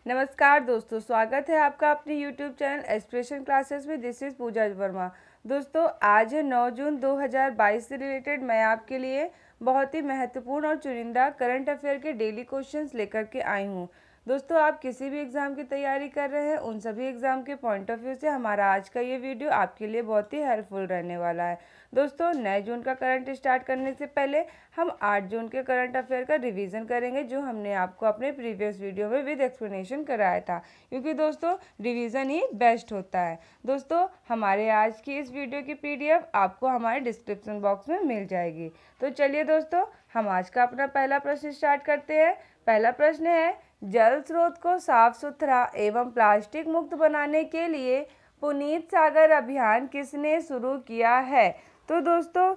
नमस्कार दोस्तों, स्वागत है आपका अपने YouTube चैनल एस्पिरेशन क्लासेस में। दिस इज़ पूजा वर्मा। दोस्तों, आज है 9 जून 2022 से रिलेटेड मैं आपके लिए बहुत ही महत्वपूर्ण और चुनिंदा करंट अफेयर के डेली क्वेश्चंस लेकर के आई हूँ। दोस्तों, आप किसी भी एग्ज़ाम की तैयारी कर रहे हैं, उन सभी एग्ज़ाम के पॉइंट ऑफ व्यू से हमारा आज का ये वीडियो आपके लिए बहुत ही हेल्पफुल रहने वाला है। दोस्तों, 9 जून का करंट स्टार्ट करने से पहले हम 8 जून के करंट अफेयर का रिवीजन करेंगे, जो हमने आपको अपने प्रीवियस वीडियो में विद एक्सप्लेनेशन कराया था, क्योंकि दोस्तों रिवीजन ही बेस्ट होता है। दोस्तों, हमारे आज की इस वीडियो की PDF आपको हमारे डिस्क्रिप्शन बॉक्स में मिल जाएगी। तो चलिए दोस्तों, हम आज का अपना पहला प्रश्न स्टार्ट करते हैं। पहला प्रश्न है, जल स्रोत को साफ सुथरा एवं प्लास्टिक मुक्त बनाने के लिए पुनीत सागर अभियान किसने शुरू किया है? तो दोस्तों,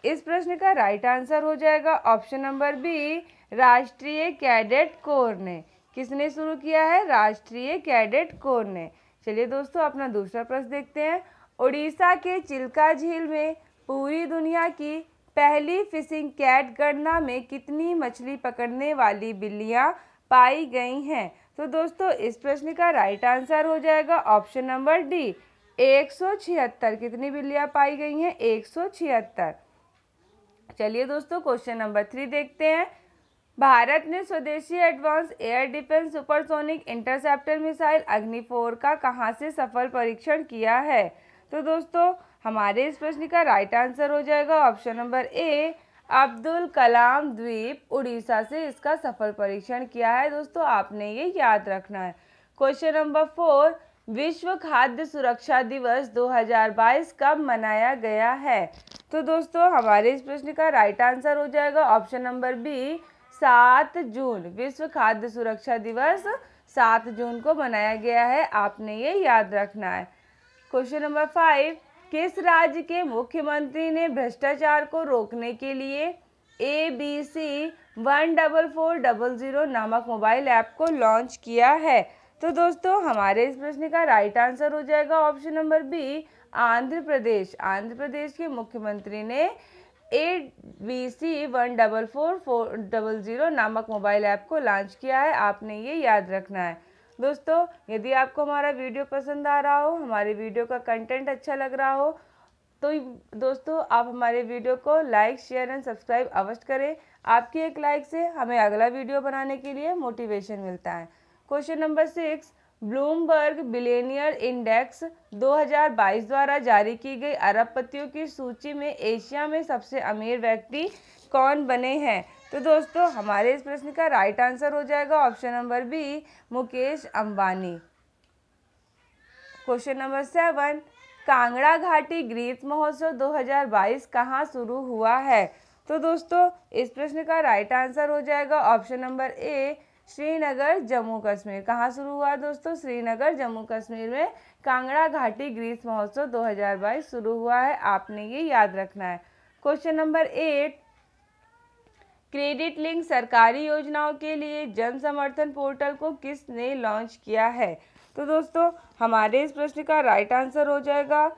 इस प्रश्न का राइट आंसर हो जाएगा ऑप्शन नंबर बी, राष्ट्रीय कैडेट कोर ने। किसने शुरू किया है? राष्ट्रीय कैडेट कोर ने। चलिए दोस्तों, अपना दूसरा प्रश्न देखते हैं। उड़ीसा के चिल्का झील में पूरी दुनिया की पहली फिशिंग कैट गणना में कितनी मछली पकड़ने वाली बिल्लियां पाई गई हैं? तो दोस्तों, इस प्रश्न का राइट आंसर हो जाएगा ऑप्शन नंबर डी, 176। कितनी बिल्लियां पाई गई हैं? 176। चलिए दोस्तों, क्वेश्चन नंबर 3 देखते हैं। भारत ने स्वदेशी advance air defence supersonic interceptor missile Agni का कहां से सफल परीक्षण किया है? तो दोस्तों, हमारे इस प्रश्न का राइट आंसर हो जाएगा option number A, Abdul Kalam द्वीप उड़ीसा से इसका सफल परीक्षण किया है। दोस्तों, आपने ये याद रखना है। क्वेश्चन नंबर 4, विश्व खाद्य सुरक्षा दिवस 2022 कब मनाया गया है? तो दोस्तों, हमारे इस प्रश्न का राइट आंसर हो जाएगा ऑप्शन नंबर बी, 7 जून। विश्व खाद्य सुरक्षा दिवस 7 जून को मनाया गया है, आपने ये याद रखना है। क्वेश्चन नंबर 5, किस राज्य के मुख्यमंत्री ने भ्रष्टाचार को रोकने के लिए ABC 14400 नामक मोबाइल ऐप को लॉन्च किया है? तो दोस्तों, हमारे इस प्रश्न का राइट आंसर हो जाएगा option number B, Andhra Pradesh. Andhra Pradesh के मुख्यमंत्री ने ABC 14400 नामक मोबाइल ऐप को लॉन्च किया है, आपने ये याद रखना है। दोस्तों, यदि आपको हमारा वीडियो पसंद आ रहा हो, हमारे वीडियो का कंटेंट अच्छा लग रहा हो, तो दोस्तों आप हमारे वीडियो को लाइक, शेयर एंड सब्सक्राइब अवश्य करें। आपकी एक लाइक से हमें अगला वीडियो बनाने के लिए मोटिवेशन मिलता है। Question number 6, Bloomberg billionaire index 2022 द्वारा जारी की गई अरबपतियों की सूची में एशिया में सबसे अमीर व्यक्ति कौन बने हैं? तो दोस्तों, हमारे इस प्रश्न का राइट आंसर हो जाएगा option number B, Mukesh Ambani. Question number 7, Kangra घाटी ग्रीष्म महोत्सव 2022 कहाँ शुरू हुआ है? तो दोस्तों, इस प्रश्न का राइट आंसर हो जाएगा option number A, Srinagar Jammu Kashmir. कहाँ शुरू हुआ दोस्तों? श्रीनगर जम्मू कश्मीर में कांगड़ा घाटी ग्रीष्म महोत्सव 2022 शुरू हुआ है, आपने ये याद रखना है। क्वेश्चन नंबर 8, क्रेडिट लिंक सरकारी योजनाओं के लिए जन समर्थन पोर्टल को किसने लॉन्च किया है? तो दोस्तों, हमारे इस प्रश्न का राइट आंसर हो जाएगा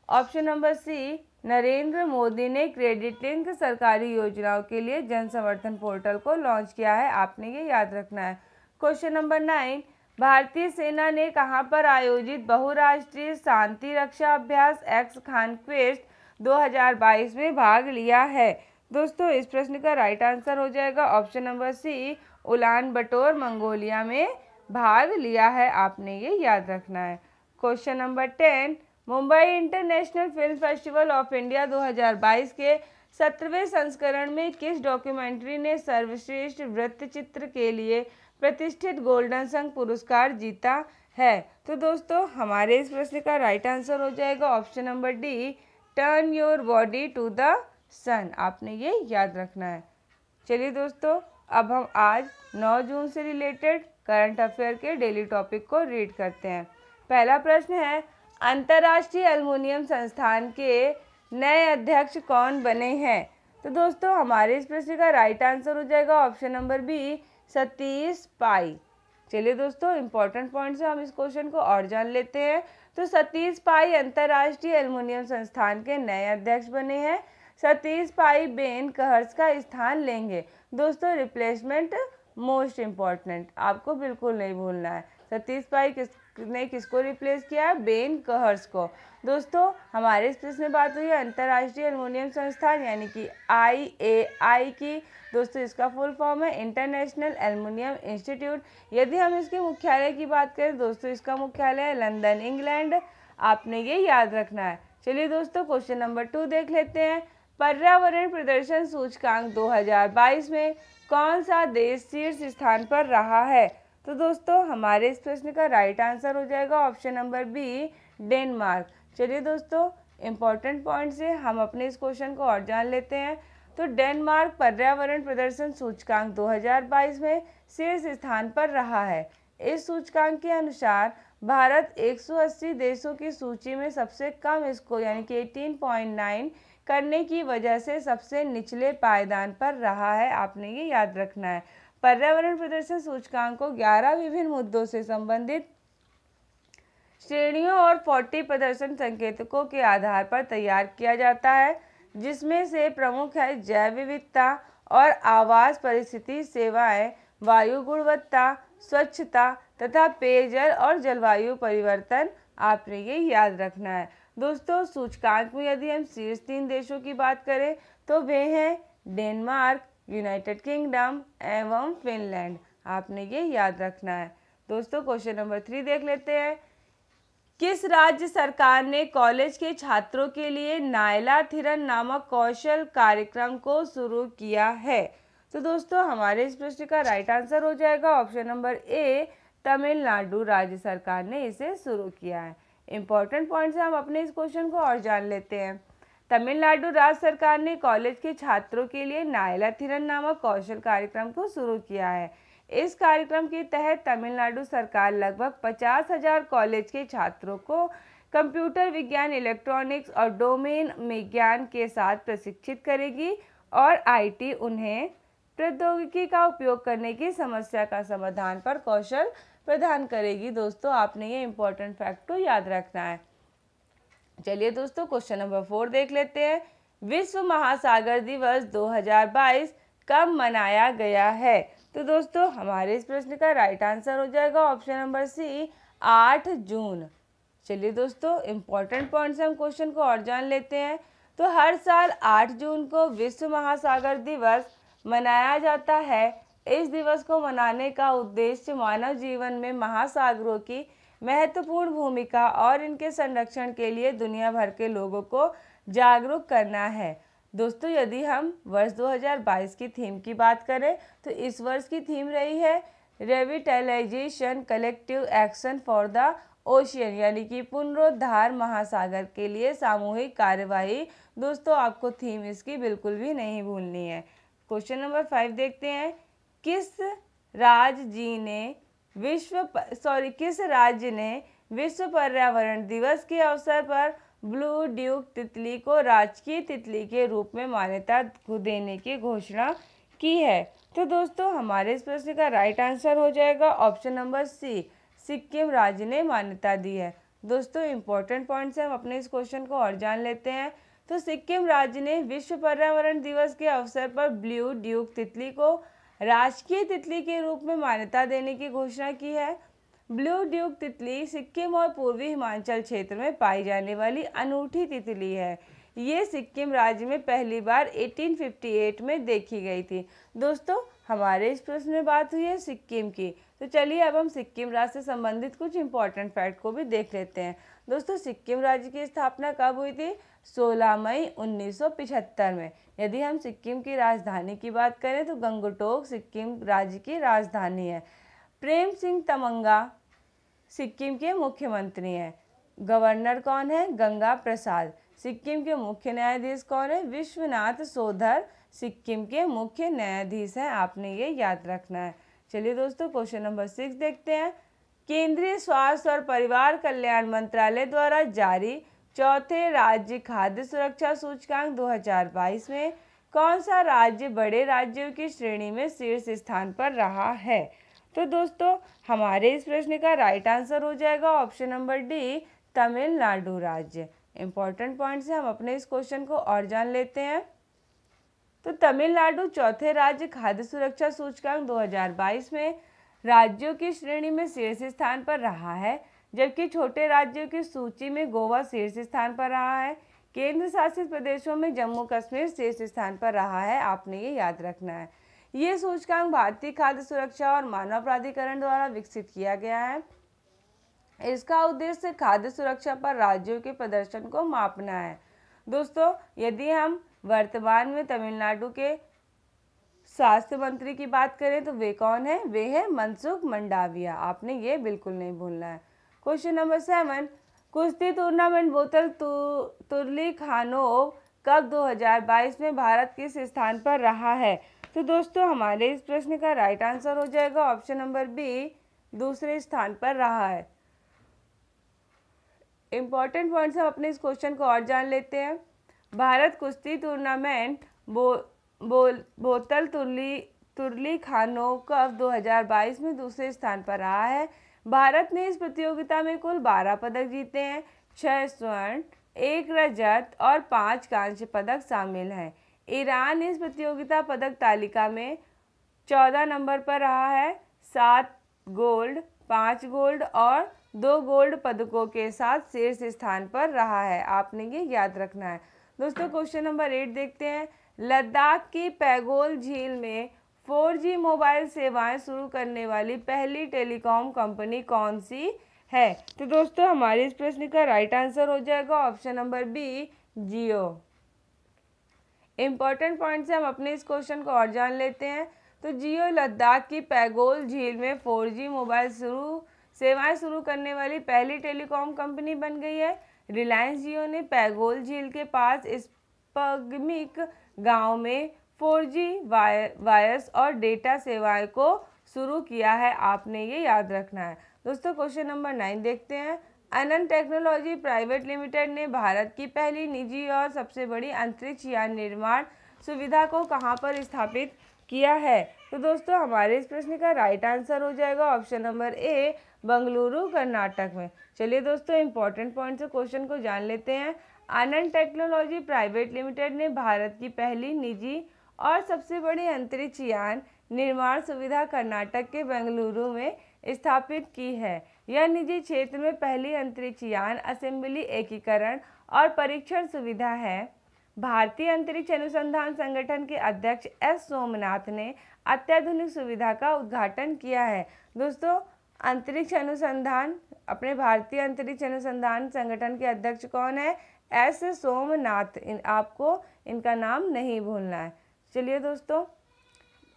option number C, Narendra Modi ने क्रेडिट लिंक सरकारी योजनाओं के लिए जन समर्थन पोर्टल को लॉन्च किया है, आपने ये याद रखना है। क्वेश्चन नंबर 9, भारतीय सेना ने कहां पर आयोजित बहुराष्ट्रीय शांति रक्षा अभ्यास एक्स कॉन्क्वेस्ट 2022 में भाग लिया है? दोस्तों, इस प्रश्न का राइट आंसर हो जाएगा option number C, Ulan Bator Mongolia में भाग लिया है, आपने ये याद रखना है। Question number 10, Mumbai international film festival of India 2022 के 17वें संस्करण में किस डॉक्यूमेंट्री ने सर्वश्रेष्ठ वृत्तचित्र के लिए प्रतिष्ठित गोल्डन संघ पुरस्कार जीता है? तो दोस्तों, हमारे इस प्रश्न का राइट आंसर हो जाएगा option number D, turn your body to the sun, आपने ये याद रखना है। चलिए दोस्तों, अब हम आज 9 जून से रिलेटेड करंट अफेयर के डेली टॉपिक को रीड करते हैं। पहला प्रश्न है, अंतर्राष्ट्रीय एल्युमिनियम संस्थान के नए अध्यक्ष कौन बने हैं? तो दोस्तों, हमारे इस प्रश्न का राइट आंसर हो जाएगा ऑप्शन नंबर बी, सतीश पाई। चलिए दोस्तों, इंपॉर्टेंट पॉइंट से हम इस क्वेश्चन को और जान लेते हैं। तो सतीश पाई अंतर्राष्ट्रीय एल्युमिनियम संस्थान के नए अध्यक्ष बने हैं। सतीश पाई बेन कहर्स का स्थान लेंगे। दोस्तों, रिप्लेसमेंट मोस्ट इम्पॉर्टेंट, आपको बिल्कुल नहीं भूलना है। सतीश पाई ने किसको रिप्लेस किया? बेन कहर्स को। दोस्तों हमारे इस प्रश्न में बात हुई है अंतर्राष्ट्रीय एल्युमिनियम संस्थान यानी कि IAI की। दोस्तों इसका फुल फॉर्म है इंटरनेशनल एल्युमिनियम इंस्टीट्यूट। यदि हम इसके मुख्यालय की बात करें दोस्तों, इसका मुख्यालय है लंदन, इंग्लैंड। आपने ये याद रखना है। चलिए दोस्तों क्वेश्चन नंबर 2 देख लेते हैं। पर्यावरण प्रदर्शन सूचकांक 2022 में कौन सा देश शीर्ष स्थान पर रहा है? तो दोस्तों हमारे इस प्रश्न का राइट आंसर हो जाएगा ऑप्शन नंबर बी, डेनमार्क। चलिए दोस्तों इम्पॉर्टेंट पॉइंट से हम अपने इस क्वेश्चन को और जान लेते हैं। तो डेनमार्क पर्यावरण प्रदर्शन सूचकांक 2022 में शीर्ष स्थान पर रहा है। इस सूचकांक के अनुसार भारत 180 देशों की सूची में सबसे कम स्कोर यानी कि 18.9 करने की वजह से सबसे निचले पायदान पर रहा है। आपने ये याद रखना है। पर्यावरण प्रदर्शन सूचकांक को 11 विभिन्न मुद्दों से संबंधित श्रेणियों और 40 प्रदर्शन संकेतकों के आधार पर तैयार किया जाता है, जिसमें से प्रमुख है जैव विविधता और आवास परिस्थिति सेवाएं, वायु गुणवत्ता, स्वच्छता तथा पेयजल और जलवायु परिवर्तन। आपने ये याद रखना है। दोस्तों सूचकांक में यदि हम शीर्ष 3 देशों की बात करें तो वे हैं डेनमार्क, यूनाइटेड किंगडम एवं फिनलैंड। आपने ये याद रखना है। दोस्तों क्वेश्चन नंबर 3 देख लेते हैं। किस राज्य सरकार ने कॉलेज के छात्रों के लिए नायला थिरन नामक कौशल कार्यक्रम को शुरू किया है? तो दोस्तों हमारे इस प्रश्न का राइट आंसर हो जाएगा ऑप्शन नंबर ए, तमिलनाडु राज्य सरकार ने इसे शुरू किया है। इंपॉर्टेंट पॉइंट से हम अपने इस क्वेश्चन को और जान लेते हैं। तमिलनाडु राज्य सरकार ने कॉलेज के छात्रों के लिए नायला थिरन नामक कौशल कार्यक्रम को शुरू किया है। इस कार्यक्रम के तहत तमिलनाडु सरकार लगभग 50,000 कॉलेज के छात्रों को कंप्यूटर विज्ञान, इलेक्ट्रॉनिक्स और डोमेन विज्ञान के साथ प्रशिक्षित करेगी और IT उन्हें प्रौद्योगिकी का उपयोग करने की समस्या का समाधान पर कौशल प्रदान करेगी। दोस्तों आपने ये इम्पोर्टेंट फैक्ट को याद रखना है। चलिए दोस्तों क्वेश्चन नंबर 4 देख लेते हैं। विश्व महासागर दिवस 2022 कब मनाया गया है? तो दोस्तों हमारे इस प्रश्न का राइट आंसर हो जाएगा ऑप्शन नंबर सी, 8 जून। चलिए दोस्तों इम्पोर्टेंट पॉइंट से हम क्वेश्चन को और जान लेते हैं। तो हर साल 8 जून को विश्व महासागर दिवस मनाया जाता है। इस दिवस को मनाने का उद्देश्य मानव जीवन में महासागरों की महत्वपूर्ण भूमिका और इनके संरक्षण के लिए दुनिया भर के लोगों को जागरूक करना है। दोस्तों यदि हम वर्ष 2022 की थीम की बात करें तो इस वर्ष की थीम रही है revitalization collective action for the ocean, यानी कि पुनरुद्धार महासागर के लिए सामूहिक कार्यवाही। दोस्तों आपको थीम इसकी बिल्कुल भी नहीं भूलनी है। क्वेश्चन नंबर 5 देखते हैं। किस राज्य ने विश्व पर्यावरण दिवस के अवसर पर ब्लू ड्यूक तितली को राजकीय तितली के रूप में मान्यता देने की घोषणा की है? तो दोस्तों हमारे इस प्रश्न का राइट आंसर हो जाएगा ऑप्शन नंबर सी, सिक्किम राज्य ने मान्यता दी है। दोस्तों इंपॉर्टेंट पॉइंट से हम अपने इस क्वेश्चन को और जान लेते हैं। तो सिक्किम राज्य ने विश्व पर्यावरण दिवस के अवसर पर ब्लू ड्यूक तितली को राजकीय तितली के रूप में मान्यता देने की घोषणा की है। ब्लू ड्यूक तितली सिक्किम और पूर्वी हिमाचल क्षेत्र में पाई जाने वाली अनूठी तितली है। ये सिक्किम राज्य में पहली बार 1858 में देखी गई थी। दोस्तों हमारे इस प्रश्न में बात हुई है सिक्किम की। तो चलिए अब हम सिक्किम राज्य से संबंधित कुछ इंपॉर्टेंट फैक्ट को भी देख लेते हैं। दोस्तों सिक्किम राज्य की स्थापना कब हुई थी? 16 मई 1975 में। यदि हम सिक्किम की राजधानी की बात करें तो गंगटोक सिक्किम राज्य की राजधानी है। प्रेम सिंह तमंगा सिक्किम के मुख्यमंत्री हैं। गवर्नर कौन है? गंगा प्रसाद। सिक्किम के मुख्य न्यायाधीश कौन है? विश्वनाथ सोधर सिक्किम के मुख्य न्यायाधीश हैं। आपने ये याद रखना है। चलिए दोस्तों क्वेश्चन नंबर 6 देखते हैं। केंद्रीय स्वास्थ्य और परिवार कल्याण मंत्रालय द्वारा जारी चौथे राज्य खाद्य सुरक्षा सूचकांक 2022 में कौन सा राज्य बड़े राज्यों की श्रेणी में शीर्ष स्थान पर रहा है? तो दोस्तों हमारे इस प्रश्न का राइट आंसर हो जाएगा ऑप्शन नंबर डी, तमिलनाडु राज्य। इंपॉर्टेंट पॉइंट से हम अपने इस क्वेश्चन को और जान लेते हैं। तो तमिलनाडु चौथे राज्य खाद्य सुरक्षा सूचकांक 2022 में राज्यों की श्रेणी में शीर्ष स्थान पर रहा है, जबकि छोटे राज्यों की सूची में गोवा शीर्ष स्थान पर रहा है। केंद्र शासित प्रदेशों में जम्मू कश्मीर शीर्ष स्थान पर रहा है। आपने ये याद रखना है। ये सूचकांक भारतीय खाद्य सुरक्षा और मानव प्राधिकरण द्वारा विकसित किया गया है। इसका उद्देश्य खाद्य सुरक्षा पर राज्यों के प्रदर्शन को मापना है। दोस्तों, यदि हम वर्तमान में तमिलनाडु के स्वास्थ्य मंत्री की बात करें तो वे कौन है? वे है मनसुख मंडाविया। आपने ये बिल्कुल नहीं भूलना है। क्वेश्चन नंबर 7, कुश्ती टूर्नामेंट बोतल तुर्ली खानोव कब 2022 में भारत किस स्थान पर रहा है? तो दोस्तों, हमारे इस प्रश्न का राइट आंसर हो जाएगा ऑप्शन नंबर बी, दूसरे स्थान पर रहा है। इंपॉर्टेंट पॉइंट्स हम अपने इस क्वेश्चन को और जान लेते हैं। भारत कुश्ती टूर्नामेंट बोतल तुर्ली खानोव कप 2022 में दूसरे स्थान पर रहा है। भारत ने इस प्रतियोगिता में कुल 12 पदक जीते हैं। 6 स्वर्ण, 1 रजत और 5 कांस्य पदक शामिल हैं। ईरान इस प्रतियोगिता पदक तालिका में 14 नंबर पर रहा है। 7 गोल्ड, 5 गोल्ड और 2 गोल्ड पदकों के साथ शीर्ष स्थान पर रहा है। आपने ये याद रखना है। दोस्तों, क्वेश्चन नंबर 8 देखते हैं। लद्दाख की पैगोल झील में 4G मोबाइल सेवाएं शुरू करने वाली पहली टेलीकॉम कंपनी कौन सी है? तो दोस्तों, हमारे इस प्रश्न का राइट आंसर हो जाएगा ऑप्शन नंबर बी, जियो। इंपॉर्टेंट पॉइंट्स हम अपने इस क्वेश्चन को और जान लेते हैं। तो जियो लद्दाख की पैगोल झील में 4G मोबाइल सेवाएं शुरू करने वाली पहली टेलीकॉम कंपनी बन गई है। रिलायंस जियो ने पैगोल झील के पास स्पगमिक गांव में 4G वायर्स और डेटा सेवाएं को शुरू किया है। आपने ये याद रखना है। दोस्तों, क्वेश्चन नंबर 9 देखते हैं। अनंत टेक्नोलॉजी प्राइवेट लिमिटेड ने भारत की पहली निजी और सबसे बड़ी अंतरिक्ष यान निर्माण सुविधा को कहां पर स्थापित किया है? तो दोस्तों, हमारे इस प्रश्न का राइट आंसर हो जाएगा option number A, Bengaluru, Karnataka में। चलिए दोस्तों, इंपॉर्टेंट पॉइंट से क्वेश्चन को जान लेते हैं। अनंत टेक्नोलॉजी प्राइवेट लिमिटेड ने भारत की पहली निजी और सबसे बड़ी अंतरिक्ष यान निर्माण सुविधा कर्नाटक के बेंगलुरु में स्थापित की है। यह निजी क्षेत्र में पहली अंतरिक्ष यान असेंबली, एकीकरण और परीक्षण सुविधा है। भारतीय अंतरिक्ष अनुसंधान संगठन के अध्यक्ष एस सोमनाथ ने अत्याधुनिक सुविधा का उद्घाटन किया है। दोस्तों, अंतरिक्ष अनुसंधान, अपने भारतीय अंतरिक्ष अनुसंधान संगठन के अध्यक्ष कौन है? एस सोमनाथ। आपको इनका नाम नहीं भूलना है। चलिए दोस्तों,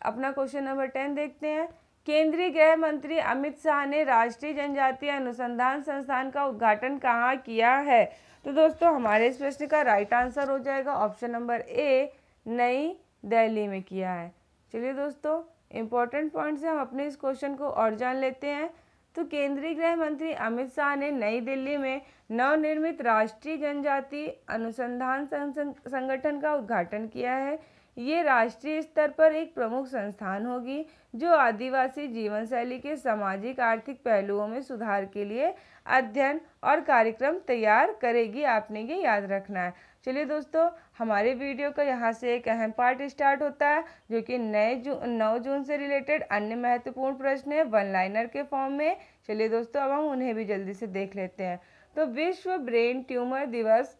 अपना क्वेश्चन नंबर 10 देखते हैं। केंद्रीय गृह मंत्री अमित शाह ने राष्ट्रीय जनजातीय अनुसंधान संस्थान का उद्घाटन कहाँ किया है? तो दोस्तों, हमारे इस प्रश्न का राइट आंसर हो जाएगा ऑप्शन नंबर ए, नई दिल्ली में किया है। चलिए दोस्तों, इंपॉर्टेंट पॉइंट से हम अपने इस क्वेश्चन को और जान लेते हैं। तो केंद्रीय गृह मंत्री अमित शाह ने नई दिल्ली में नवनिर्मित राष्ट्रीय जनजातीय अनुसंधान संगठन का उद्घाटन किया है। ये राष्ट्रीय स्तर पर एक प्रमुख संस्थान होगी जो आदिवासी जीवन शैली के सामाजिक आर्थिक पहलुओं में सुधार के लिए अध्ययन और कार्यक्रम तैयार करेगी। आपने ये याद रखना है। चलिए दोस्तों, हमारे वीडियो का यहाँ से एक अहम पार्ट स्टार्ट होता है जो कि 9 जून से रिलेटेड अन्य महत्वपूर्ण प्रश्न है वन लाइनर के फॉर्म में। चलिए दोस्तों, अब हम उन्हें भी जल्दी से देख लेते हैं। तो विश्व ब्रेन ट्यूमर दिवस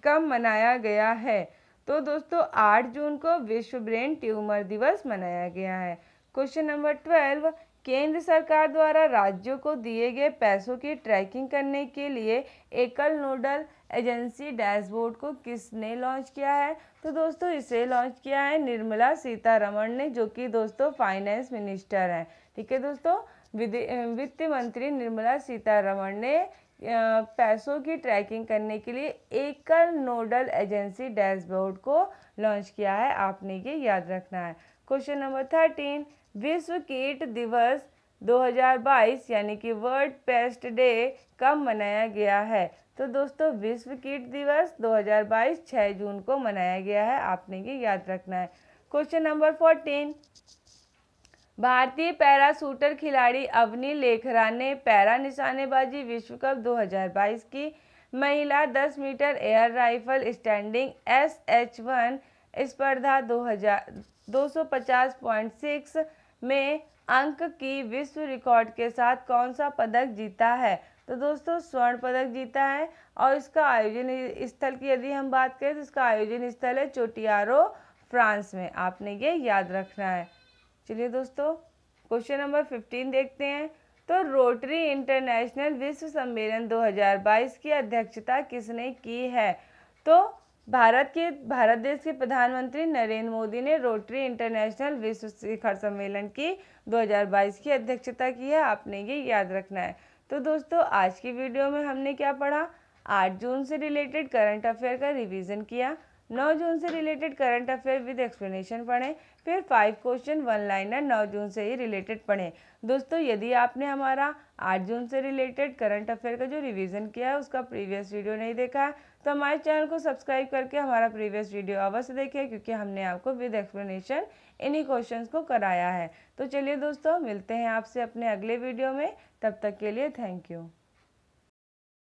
कब मनाया गया है? तो दोस्तों, 8 जून को विश्व ब्रेन ट्यूमर दिवस मनाया गया है। क्वेश्चन नंबर 12, केंद्र सरकार द्वारा राज्यों को दिए गए पैसों की ट्रैकिंग करने के लिए एकल नोडल एजेंसी डैशबोर्ड को किसने लॉन्च किया है? तो दोस्तों, इसे लॉन्च किया है निर्मला सीतारमण ने, जो कि दोस्तों फाइनेंस मिनिस्टर हैं। ठीक है दोस्तों, वित्त मंत्री निर्मला सीतारमण ने पैसों की ट्रैकिंग करने के लिए एकल नोडल एजेंसी डैशबोर्ड को लॉन्च किया है। आपने ये याद रखना है। क्वेश्चन नंबर 13, विश्व कीट दिवस 2022 यानी कि वर्ल्ड पेस्ट डे कब मनाया गया है? तो दोस्तों, विश्व कीट दिवस 2022 6 जून को मनाया गया है। आपने ये याद रखना है। क्वेश्चन नंबर 14, भारतीय पैरा शूटर खिलाड़ी अवनी लेखरा ने पैरा निशानेबाजी विश्व कप 2022 की महिला 10 metre air rifle standing SH1 स्पर्धा 250.6 में अंक की विश्व रिकॉर्ड के साथ कौन सा पदक जीता है? तो दोस्तों स्वर्ण पदक जीता है। और इसका आयोजन स्थल की यदि हम बात करें तो इसका आयोजन स्थल है चोटियारो, फ्रांस में। आपने ये याद रखना है। चलिए दोस्तों क्वेश्चन नंबर 15 देखते हैं। तो रोटरी इंटरनेशनल विश्व सम्मेलन 2022 की अध्यक्षता किसने की है? तो भारत देश के प्रधानमंत्री नरेंद्र मोदी ने रोटरी इंटरनेशनल विश्व शिखर सम्मेलन की 2022 की अध्यक्षता की है। आपने ये याद रखना है। तो दोस्तों आज की वीडियो में हमने क्या पढ़ा? 8 जून से रिलेटेड करंट अफेयर का रिवीजन किया, 9 जून से related current affair with explanation पढ़े, फिर 5 क्वेश्चन 1 लाइनर 9 जून से ही रिलेटेड पढ़े। दोस्तों यदि आपने हमारा 8 जून से रिलेटेड करंट अफेयर का जो रिवीजन किया है उसका प्रीवियस वीडियो नहीं देखा है तो हमारे चैनल को सब्सक्राइब करके हमारा प्रीवियस वीडियो अवश्य देखें, क्योंकि हमने आपको विद एक्सप्लेनेशन इन्हीं क्वेश्चंस को कराया है। तो चलिए दोस्तों मिलते हैं आपसे अपने अगले वीडियो में। तब तक के लिए थैंक यू।